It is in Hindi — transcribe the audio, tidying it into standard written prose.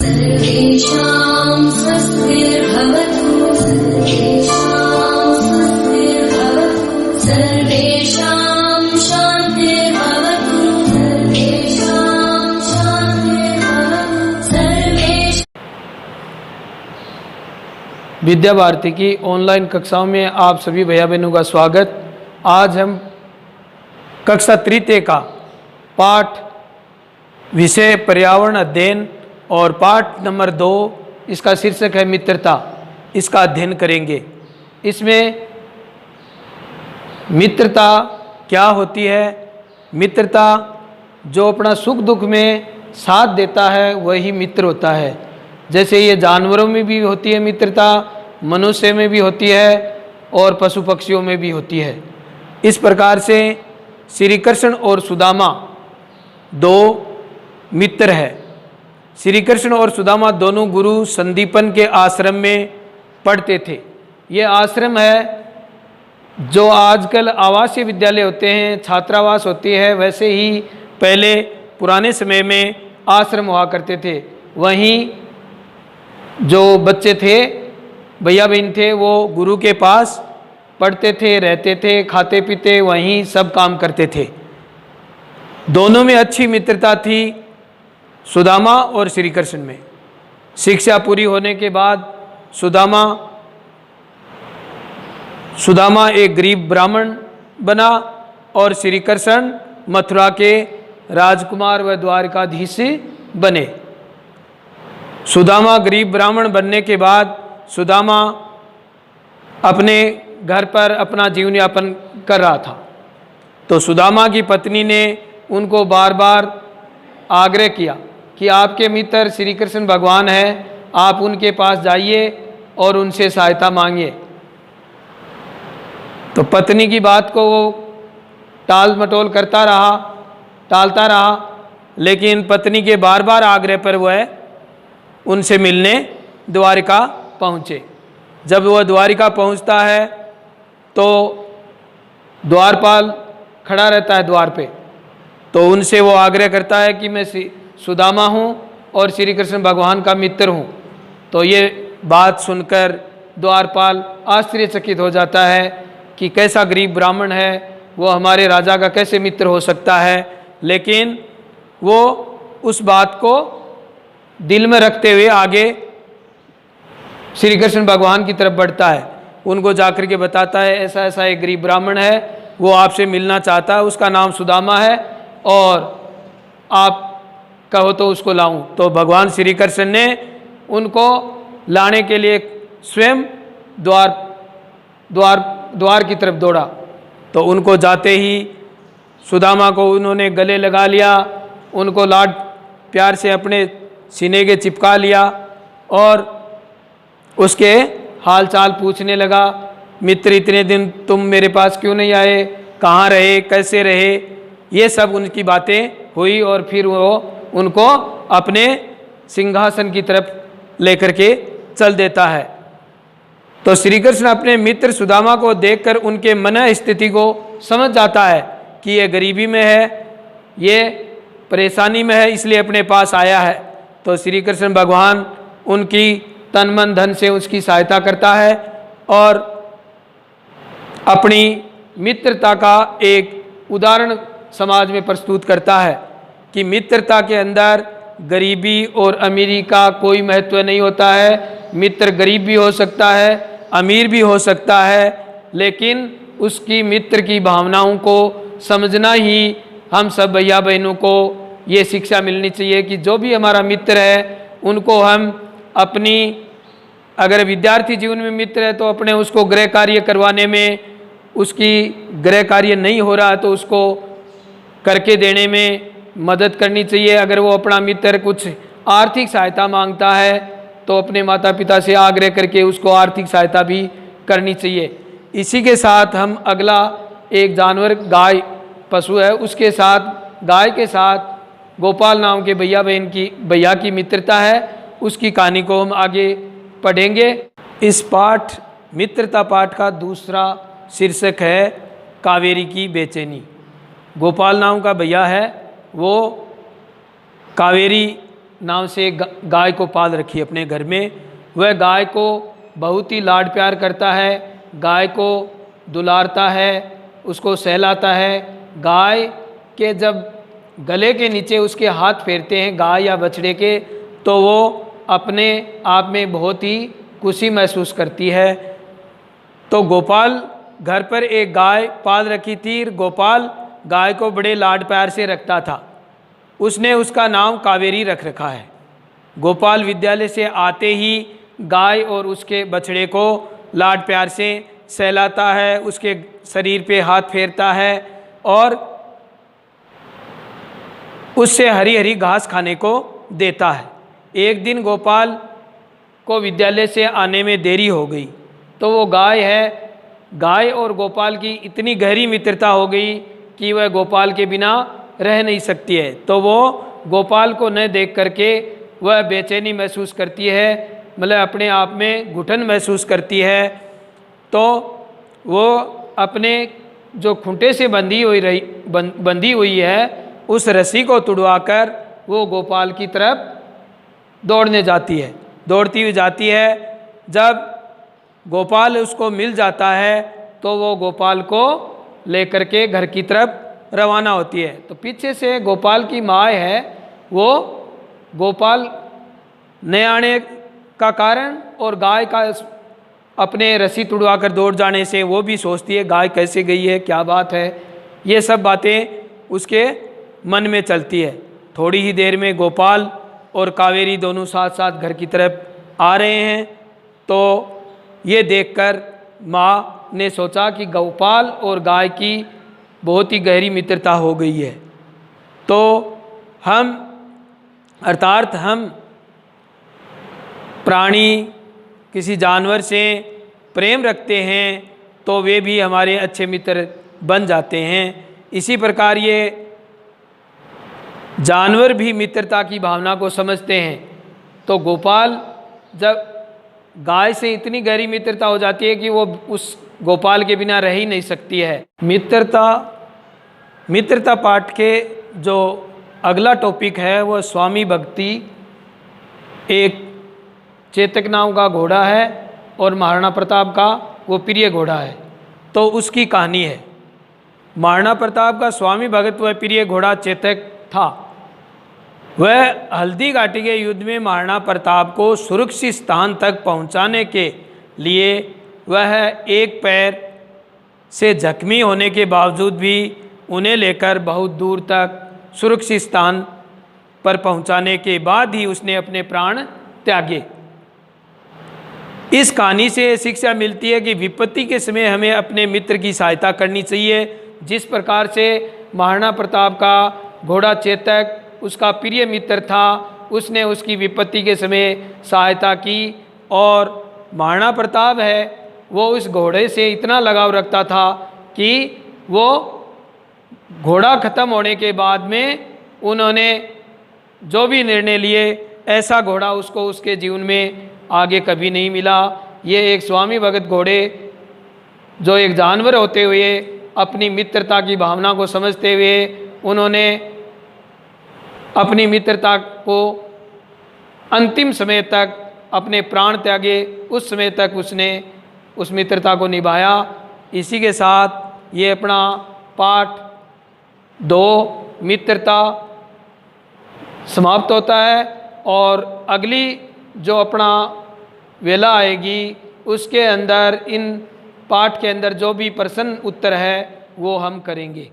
सर्वेषां स्वस्तिर्भवतु सर्वेषां शान्तिर्भवतु विद्या भारती की ऑनलाइन कक्षाओं में आप सभी भैया बहनों का स्वागत। आज हम कक्षा तृतीय का पाठ विषय पर्यावरण अध्ययन और पाठ नंबर 2 इसका शीर्षक है मित्रता, इसका अध्ययन करेंगे। इसमें मित्रता क्या होती है, मित्रता जो अपना सुख दुख में साथ देता है वही मित्र होता है। जैसे ये जानवरों में भी होती है मित्रता, मनुष्य में भी होती है और पशु पक्षियों में भी होती है। इस प्रकार से श्री कृष्ण और सुदामा दो मित्र है। श्री कृष्ण और सुदामा दोनों गुरु संदीपन के आश्रम में पढ़ते थे। ये आश्रम है जो आजकल आवासीय विद्यालय होते हैं, छात्रावास होती है, वैसे ही पहले पुराने समय में आश्रम हुआ करते थे। वहीं जो बच्चे थे, भैया बहन थे, वो गुरु के पास पढ़ते थे, रहते थे, खाते पीते, वहीं सब काम करते थे। दोनों में अच्छी मित्रता थी, सुदामा और श्री कृष्ण में। शिक्षा पूरी होने के बाद सुदामा एक गरीब ब्राह्मण बना और श्री कृष्ण मथुरा के राजकुमार व द्वारकाधीश बने। सुदामा गरीब ब्राह्मण बनने के बाद सुदामा अपने घर पर अपना जीवन यापन कर रहा था। तो सुदामा की पत्नी ने उनको बार बार आग्रह किया कि आपके मित्र श्री कृष्ण भगवान हैं, आप उनके पास जाइए और उनसे सहायता मांगिए। तो पत्नी की बात को वो टाल मटोल टालता रहा, लेकिन पत्नी के बार बार आग्रह पर वह उनसे मिलने द्वारिका पहुँचे। जब वह द्वारिका पहुँचता है तो द्वारपाल खड़ा रहता है द्वार पे। तो उनसे वो आग्रह करता है कि मैं सुदामा हूँ और श्री कृष्ण भगवान का मित्र हूँ। तो ये बात सुनकर द्वारपाल आश्चर्यचकित हो जाता है कि कैसा गरीब ब्राह्मण है, वो हमारे राजा का कैसे मित्र हो सकता है। लेकिन वो उस बात को दिल में रखते हुए आगे श्री कृष्ण भगवान की तरफ बढ़ता है। उनको जाकर के बताता है ऐसा ऐसा एक गरीब ब्राह्मण है, वो आपसे मिलना चाहता है, उसका नाम सुदामा है और आप कहो तो उसको लाऊं। तो भगवान श्री कृष्ण ने उनको लाने के लिए स्वयं द्वार की तरफ दौड़ा। तो उनको जाते ही सुदामा को उन्होंने गले लगा लिया, उनको लाड प्यार से अपने सीने के चिपका लिया और उसके हाल चाल पूछने लगा। मित्र, इतने दिन तुम मेरे पास क्यों नहीं आए, कहाँ रहे, कैसे रहे, ये सब उनकी बातें हुई। और फिर वो उनको अपने सिंहासन की तरफ लेकर के चल देता है। तो श्री कृष्ण अपने मित्र सुदामा को देखकर उनके मन स्थिति को समझ जाता है कि ये गरीबी में है, ये परेशानी में है, इसलिए अपने पास आया है। तो श्री कृष्ण भगवान उनकी तन मन धन से उसकी सहायता करता है और अपनी मित्रता का एक उदाहरण समाज में प्रस्तुत करता है कि मित्रता के अंदर गरीबी और अमीरी का कोई महत्व नहीं होता है। मित्र गरीब भी हो सकता है, अमीर भी हो सकता है, लेकिन उसकी मित्र की भावनाओं को समझना ही हम सब भैया बहनों को ये शिक्षा मिलनी चाहिए कि जो भी हमारा मित्र है उनको हम अपनी, अगर विद्यार्थी जीवन में मित्र है तो अपने उसको गृह कार्य करवाने में, उसकी गृह कार्य नहीं हो रहा तो उसको करके देने में मदद करनी चाहिए। अगर वो अपना मित्र कुछ आर्थिक सहायता मांगता है तो अपने माता पिता से आग्रह करके उसको आर्थिक सहायता भी करनी चाहिए। इसी के साथ हम अगला एक जानवर गाय पशु है, उसके साथ गाय के साथ गोपाल नाम के भैया की मित्रता है, उसकी कहानी को हम आगे पढ़ेंगे। इस मित्रता पाठ का दूसरा शीर्षक है कावेरी की बेचैनी। गोपाल नाम का भैया है, वो कावेरी नाम से एक गाय को पाल रखी अपने घर में। वह गाय को बहुत ही लाड प्यार करता है, गाय को दुलारता है, उसको सहलाता है। गाय के जब गले के नीचे उसके हाथ फेरते हैं गाय या बछड़े के, तो वो अपने आप में बहुत ही खुशी महसूस करती है। तो गोपाल घर पर एक गाय पाल रखी थी। गोपाल गाय को बड़े लाड प्यार से रखता था। उसने उसका नाम कावेरी रख रखा है। गोपाल विद्यालय से आते ही गाय और उसके बछड़े को लाड प्यार से सहलाता है, उसके शरीर पे हाथ फेरता है और उससे हरी हरी घास खाने को देता है। एक दिन गोपाल को विद्यालय से आने में देरी हो गई, तो वो गाय और गोपाल की इतनी गहरी मित्रता हो गई कि वह गोपाल के बिना रह नहीं सकती है। तो वो गोपाल को न देख करके वह बेचैनी महसूस करती है, मतलब अपने आप में घुटन महसूस करती है। तो वो अपने जो खूंटे से बंधी हुई है उस रस्सी को तुड़वाकर वो गोपाल की तरफ दौड़ने जाती है, दौड़ती हुई जाती है। जब गोपाल उसको मिल जाता है तो वो गोपाल को लेकर के घर की तरफ रवाना होती है। तो पीछे से गोपाल की माँ है, वो गोपाल न आने का कारण और गाय का अपने रस्सी तुड़वा कर दौड़ जाने से वो भी सोचती है गाय कैसे गई है, क्या बात है। ये सब बातें उसके मन में चलती है। थोड़ी ही देर में गोपाल और कावेरी दोनों साथ साथ घर की तरफ आ रहे हैं। तो ये देखकर माँ ने सोचा कि गोपाल और गाय की बहुत ही गहरी मित्रता हो गई है। तो हम प्राणी किसी जानवर से प्रेम रखते हैं तो वे भी हमारे अच्छे मित्र बन जाते हैं। इसी प्रकार ये जानवर भी मित्रता की भावना को समझते हैं। तो गोपाल जब गाय से इतनी गहरी मित्रता हो जाती है कि वो उस गोपाल के बिना रह ही नहीं सकती है। मित्रता पाठ के जो अगला टॉपिक है वो स्वामी भक्ति। एक चेतक नाम का घोड़ा है और महाराणा प्रताप का वो प्रिय घोड़ा है, तो उसकी कहानी है। महाराणा प्रताप का स्वामी भगत व प्रिय घोड़ा चेतक था। वह हल्दी घाटी के युद्ध में महाराणा प्रताप को सुरक्षित स्थान तक पहुंचाने के लिए वह एक पैर से जख्मी होने के बावजूद भी उन्हें लेकर बहुत दूर तक सुरक्षित स्थान पर पहुंचाने के बाद ही उसने अपने प्राण त्यागे। इस कहानी से शिक्षा मिलती है कि विपत्ति के समय हमें अपने मित्र की सहायता करनी चाहिए। जिस प्रकार से महाराणा प्रताप का घोड़ा चेतक उसका प्रिय मित्र था, उसने उसकी विपत्ति के समय सहायता की। और महाराणा प्रताप है वो उस घोड़े से इतना लगाव रखता था कि वो घोड़ा खत्म होने के बाद में उन्होंने जो भी निर्णय लिए, ऐसा घोड़ा उसको उसके जीवन में आगे कभी नहीं मिला। ये एक स्वामी भगत घोड़े जो एक जानवर होते हुए अपनी मित्रता की भावना को समझते हुए उन्होंने अपनी मित्रता को अंतिम समय तक अपने प्राण त्यागे, उस समय तक उसने उस मित्रता को निभाया। इसी के साथ ये अपना पाठ 2 मित्रता समाप्त होता है और अगली जो अपना वेला आएगी उसके अंदर इन पाठ के अंदर जो भी प्रश्न उत्तर है वो हम करेंगे।